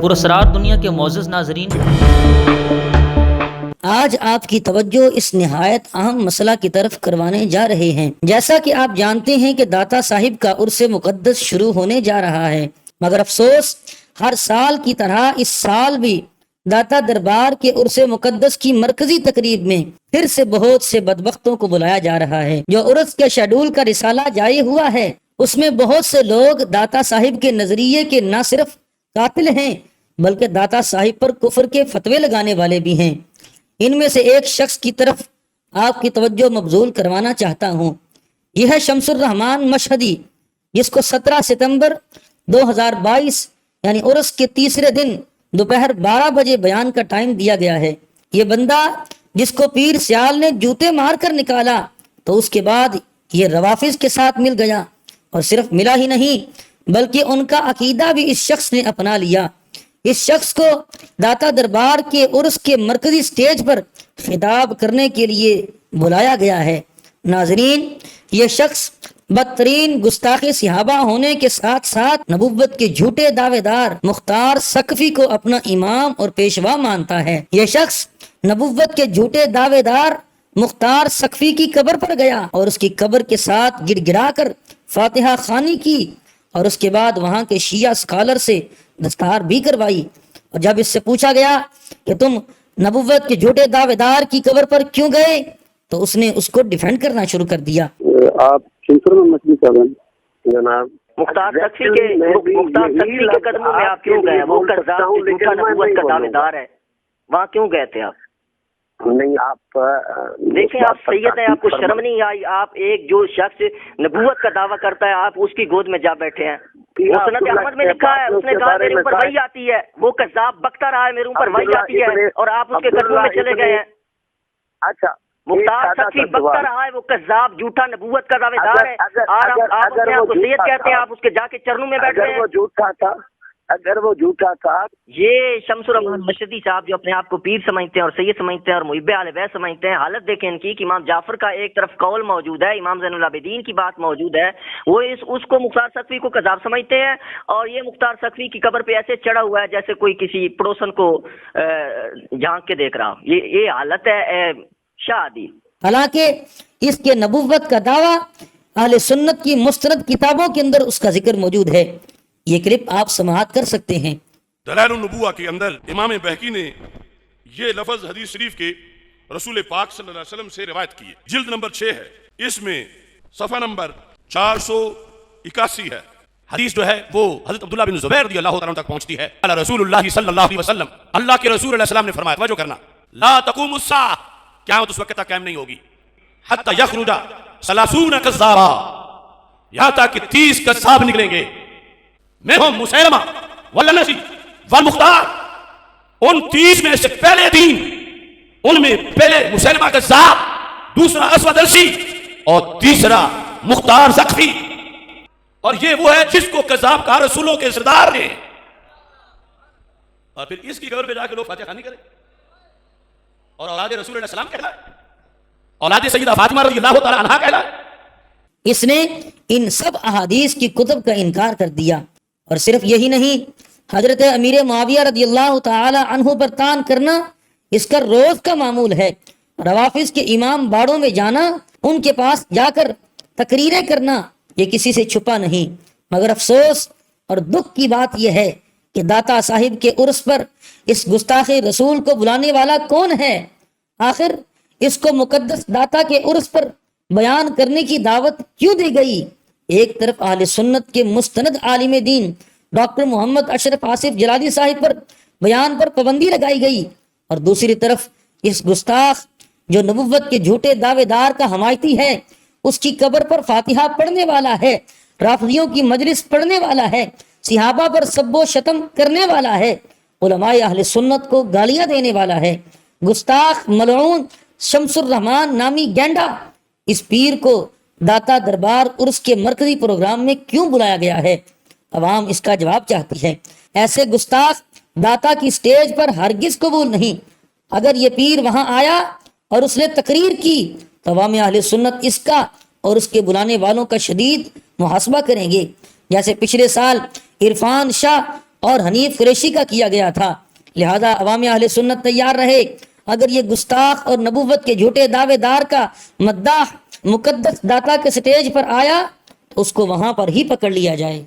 پراسرار دنیا کے معزز ناظرین، آج آپ کی توجہ اس نہایت اہم مسئلہ کی طرف کروانے جا رہے ہیں۔ جیسا کہ آپ جانتے ہیں کہ داتا صاحب کا عرس مقدس شروع ہونے جا رہا ہے، مگر افسوس ہر سال کی طرح اس سال بھی داتا دربار کے عرس مقدس کی مرکزی تقریب میں پھر سے بہت سے بدبختوں کو بلایا جا رہا ہے۔ جو عرس کے شیڈول کا رسالہ جاری ہوا ہے اس میں بہت سے لوگ داتا صاحب کے نظریے کے نہ صرف قاتل ہیں بلکہ داتا صاحب پر کفر کے فتوے لگانے والے بھی ہیں۔ ان میں سے ایک شخص کی طرف آپ کی توجہ مبذول کروانا چاہتا ہوں۔ یہ ہے شمس الرحمان مشہدی، جس کو 17 ستمبر 2022 یعنی عرس کے تیسرے دن دوپہر 12 بجے بیان کا ٹائم دیا گیا ہے۔ یہ بندہ جس کو پیر سیال نے جوتے مار کر نکالا تو اس کے بعد یہ روافظ کے ساتھ مل گیا، اور صرف ملا ہی نہیں بلکہ ان کا عقیدہ بھی اس شخص نے اپنا لیا۔ اس شخص کو داتا دربار کے عرس کے مرکزی سٹیج پر خطاب کرنے کے لیے بلایا گیا ہے۔ ناظرین، یہ شخص بدترین گستاخ صحابہ ہونے کے ساتھ ساتھ نبوت کے جھوٹے دعوے دار مختار سقفی کو اپنا امام اور پیشوا مانتا ہے۔ یہ شخص نبوت کے جھوٹے دعوے دار مختار سقفی کی قبر پر گیا اور اس کی قبر کے ساتھ گڑ گڑا کر فاتحہ خوانی کی، اور اس کے بعد وہاں کے شیعہ سکالر سے دستار بھی کروائی۔ اور جب اس سے پوچھا گیا کہ تم نبوت کے جھوٹے دعوے دار کی قبر پر کیوں گئے تو اس نے اس کو ڈیفینڈ کرنا شروع کر دیا۔ آپ شمسر میں مچھلی صاحب جناب مختار سقفی کے قدموں میں آپ کیوں گئے؟ وہ قذاب جھوٹا نبوت کا دعوے دار ہے، وہاں کیوں گئے تھے آپ؟ نہیں، آپ دیکھیں، آپ سید ہیں، آپ کو شرم نہیں آئی؟ آپ ایک جو شخص نبوت کا دعویٰ کرتا ہے آپ اس کی گود میں جا بیٹھے ہیں۔ مسند احمد میں لکھا ہے، اس نے کہا میرے اوپر وحی آتی ہے، وہ قذاب بکتا رہا ہے میرے اوپر وحی آتی ہے، اور آپ اس کے قدموں میں چلے گئے ہیں۔ اچھا، مختار سقفی بکتا رہا ہے، وہ قذاب جھوٹا نبوت کا دعوے دار ہے، اور آپ اپنے آپ کو سید کہتے ہیں، آپ اس کے جا کے چرنوں میں بیٹھ گئے ہیں۔ اگر وہ جھوٹا تھا، یہ شمس الرحمان مشہدی صاحب جو اپنے آپ کو پیر سمجھتے ہیں اور سید سمجھتے ہیں اور محب اہل بیت سمجھتے ہیں، حالت دیکھیں ان کی کہ امام جعفر کا ایک طرف قول موجود ہے، امام زین العابدین کی بات موجود ہے، وہ اس کو مختار سقفی کو قذاب سمجھتے ہیں، اور یہ مختار سقفی کی قبر پہ ایسے چڑھا ہوا ہے جیسے کوئی کسی پڑوسن کو جھانک کے دیکھ رہا۔ یہ حالت ہے شاہ عدیل۔ حالانکہ اس کے نبوت کا دعویٰ اہل سنت کی مستند کتابوں کے اندر اس کا ذکر موجود ہے۔ یہ کلپ آپ سماعت کر سکتے ہیں۔ دلائل النبوہ کے اندر امام بہقی نے یہ لفظ حدیث شریف کے رسول پاک صلی اللہ علیہ وسلم سے روایت کی ہے، جلد نمبر 6 ہے، اس میں صفحہ نمبر 481 ہے۔ حدیث جو ہے وہ حضرت عبداللہ بن زبیر رضی اللہ تعالیٰ تک پہنچتی ہے۔ قال رسول اللہ صلی اللہ علیہ وسلم، اللہ کے رسول علیہ السلام نے فرمایا، توجہ کرنا، لا تقوم الساعہ، قیامت اس وقت تک قائم نہیں ہوگی، حتی یخرج 30 کذابا، یہاں تک کہ 30 کذاب نکلیں گے، منہم مسیلمہ والنسی والمختار، ان 30 میں سے پہلے دین ان میں پہلے مسیلمہ کذاب، دوسرا اسود عنسی اور تیسرا مختار سقفی، اور یہ وہ ہے جس کو کذاب کہا رسولوں کے سردار نے۔ اور پھر اس کی قبر پہ جا کے لوگ فاتحہ خوانی کریں اور اولاد رسول اللہ علیہ السلام کہلائے، اولاد سیدہ فاطمہ رضی اللہ تعالی عنہا کہلائے۔ اس نے ان سب احادیث کی کتب کا انکار کر دیا، اور صرف یہی نہیں، حضرت امیر معاویہ رضی اللہ تعالی عنہ پر طعن کرنا اس کا روز کا معمول ہے۔ روافظ کے امام باڑوں میں جانا، ان کے پاس جا کر تقریریں کرنا، یہ کسی سے چھپا نہیں۔ مگر افسوس اور دکھ کی بات یہ ہے کہ داتا صاحب کے عرس پر اس گستاخ رسول کو بلانے والا کون ہے؟ آخر اس کو مقدس داتا کے عرس پر بیان کرنے کی دعوت کیوں دی گئی؟ ایک طرف اہل سنت کے مستند عالم دین ڈاکٹر محمد اشرف آصف جلالی صاحب پر بیان پر پابندی لگائی گئی، اور دوسری طرف اس گستاخ جو نبوت کے جھوٹے دعوے دار کا حمایتی ہے، اس کی قبر پر فاتحہ پڑھنے والا ہے، رافضیوں کی مجلس پڑھنے والا ہے، صحابہ پر سب و شتم کرنے والا ہے، علماء اہل سنت کو گالیاں دینے والا ہے، گستاخ ملعون شمس الرحمان نامی گینڈا، اس پیر کو داتا دربار عرس کے مرکزی پروگرام میں کیوں بلایا گیا ہے؟ عوام اس کا جواب چاہتی ہے۔ ایسے گستاخ داتا کی سٹیج پر ہرگز قبول نہیں۔ اگر یہ پیر وہاں آیا اور اس نے تقریر کی تو عوام اہل سنت اس کا اور اس کے بلانے والوں کا شدید محاسبہ کریں گے، جیسے پچھلے سال عرفان شاہ اور حنیف قریشی کا کیا گیا تھا۔ لہذا عوام اہل سنت تیار رہے، اگر یہ گستاخ اور نبوت کے جھوٹے دعوے دار کا مداح مقدس داتا کے سٹیج پر آیا تو اس کو وہاں پر ہی پکڑ لیا جائے۔